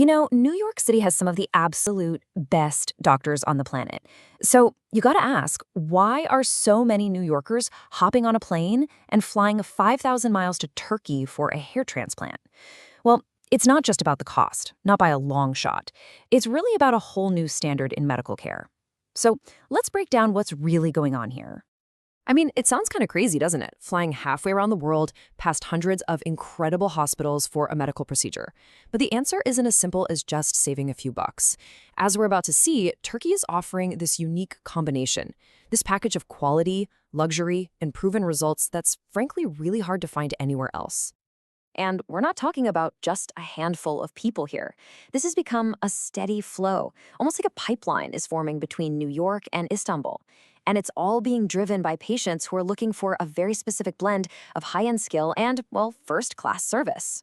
New York City has some of the absolute best doctors on the planet. So you gotta ask, why are so many New Yorkers hopping on a plane and flying 5,000 miles to Turkey for a hair transplant? Well, it's not just about the cost, not by a long shot. It's really about a whole new standard in medical care. So let's break down what's really going on here. I mean, it sounds kind of crazy, doesn't it? Flying halfway around the world, past hundreds of incredible hospitals for a medical procedure. But the answer isn't as simple as just saving a few bucks. As we're about to see, Turkey is offering this unique combination, this package of quality, luxury, and proven results that's frankly really hard to find anywhere else. And we're not talking about just a handful of people here. This has become a steady flow, almost like a pipeline is forming between New York and Istanbul. And it's all being driven by patients who are looking for a very specific blend of high-end skill and, well, first-class service.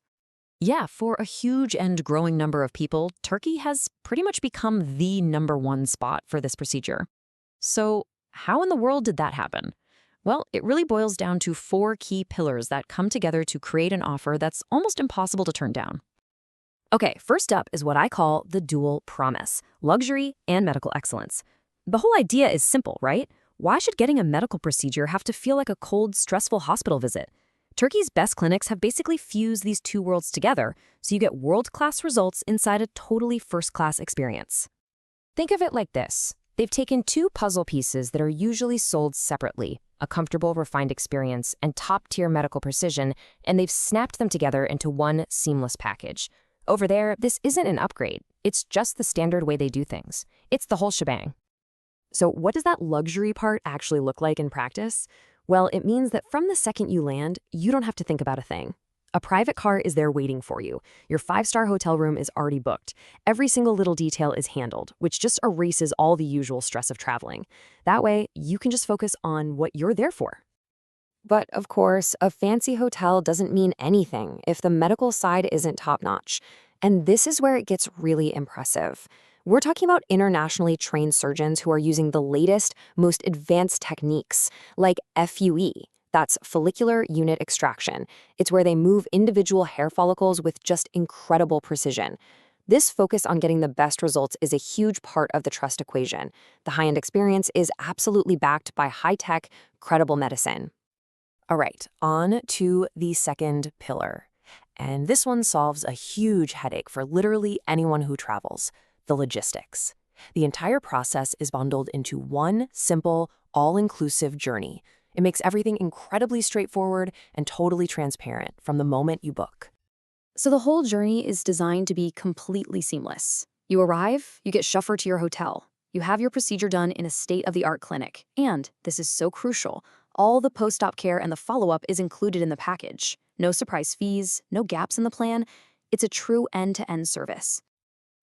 Yeah, for a huge and growing number of people, Turkey has pretty much become the #1 spot for this procedure. So how in the world did that happen? Well, it really boils down to 4 key pillars that come together to create an offer that's almost impossible to turn down. Okay, first up is what I call the dual promise: luxury and medical excellence. The whole idea is simple, right? Why should getting a medical procedure have to feel like a cold, stressful hospital visit? Turkey's best clinics have basically fused these two worlds together, so you get world-class results inside a totally first-class experience. Think of it like this. They've taken 2 puzzle pieces that are usually sold separately, a comfortable, refined experience and top-tier medical precision, and they've snapped them together into one seamless package. Over there, this isn't an upgrade. It's just the standard way they do things. It's the whole shebang. So what does that luxury part actually look like in practice? Well, it means that from the second you land, you don't have to think about a thing. A private car is there waiting for you. Your 5-star hotel room is already booked. Every single little detail is handled, which just erases all the usual stress of traveling. That way, you can just focus on what you're there for. But of course, a fancy hotel doesn't mean anything if the medical side isn't top-notch. And this is where it gets really impressive. We're talking about internationally trained surgeons who are using the latest, most advanced techniques, like FUE. That's follicular unit extraction. It's where they move individual hair follicles with just incredible precision. This focus on getting the best results is a huge part of the trust equation. The high-end experience is absolutely backed by high-tech, credible medicine. All right, on to the second pillar. And this one solves a huge headache for literally anyone who travels: the logistics. The entire process is bundled into one simple, all-inclusive journey. It makes everything incredibly straightforward and totally transparent from the moment you book. So the whole journey is designed to be completely seamless. You arrive, you get chauffeured to your hotel. You have your procedure done in a state-of-the-art clinic. And, this is so crucial, all the post-op care and the follow-up is included in the package. No surprise fees, no gaps in the plan. It's a true end-to-end service.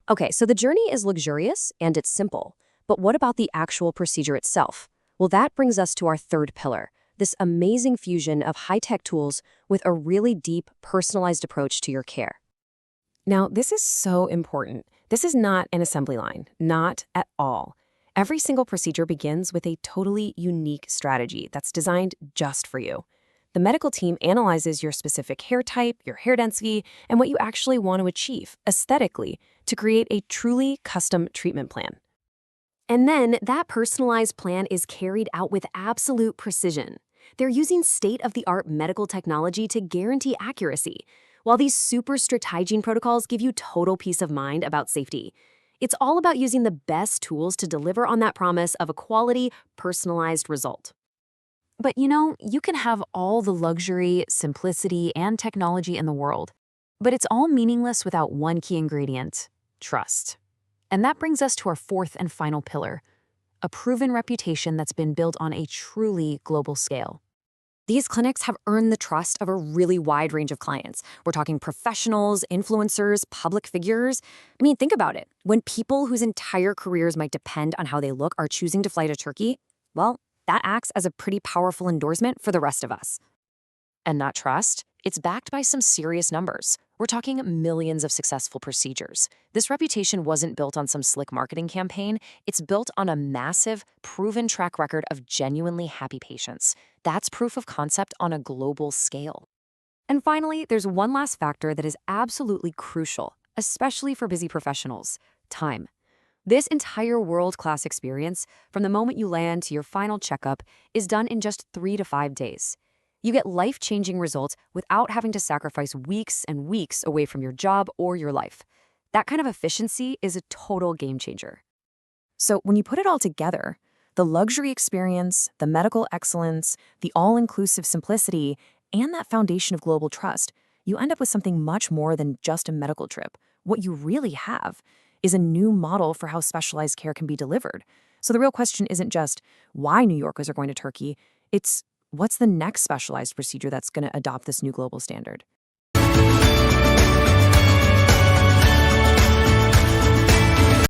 Okay, so the journey is luxurious and it's simple. But what about the actual procedure itself? Well, that brings us to our third pillar, this amazing fusion of high-tech tools with a really deep, personalized approach to your care. Now, this is so important. This is not an assembly line, not at all. Every single procedure begins with a totally unique strategy that's designed just for you. The medical team analyzes your specific hair type, your hair density, and what you actually want to achieve aesthetically to create a truly custom treatment plan. And then that personalized plan is carried out with absolute precision. They're using state-of-the-art medical technology to guarantee accuracy, while these super strict hygiene protocols give you total peace of mind about safety. It's all about using the best tools to deliver on that promise of a quality, personalized result. But you can have all the luxury, simplicity, and technology in the world, but it's all meaningless without one key ingredient: trust. And that brings us to our fourth and final pillar, a proven reputation that's been built on a truly global scale. These clinics have earned the trust of a really wide range of clients. We're talking professionals, influencers, public figures. I mean, think about it. When people whose entire careers might depend on how they look are choosing to fly to Turkey, well, that acts as a pretty powerful endorsement for the rest of us. And that trust, it's backed by some serious numbers. We're talking millions of successful procedures. This reputation wasn't built on some slick marketing campaign. It's built on a massive, proven track record of genuinely happy patients. That's proof of concept on a global scale. And finally, there's one last factor that is absolutely crucial: especially for busy professionals: time. This entire world-class experience, from the moment you land to your final checkup, is done in just 3 to 5 days. You get life-changing results without having to sacrifice weeks and weeks away from your job or your life. That kind of efficiency is a total game changer. So when you put it all together, the luxury experience, the medical excellence, the all-inclusive simplicity, and that foundation of global trust, you end up with something much more than just a medical trip. What you really have is a new model for how specialized care can be delivered. So the real question isn't just why New Yorkers are going to Turkey, it's what's the next specialized procedure that's going to adopt this new global standard?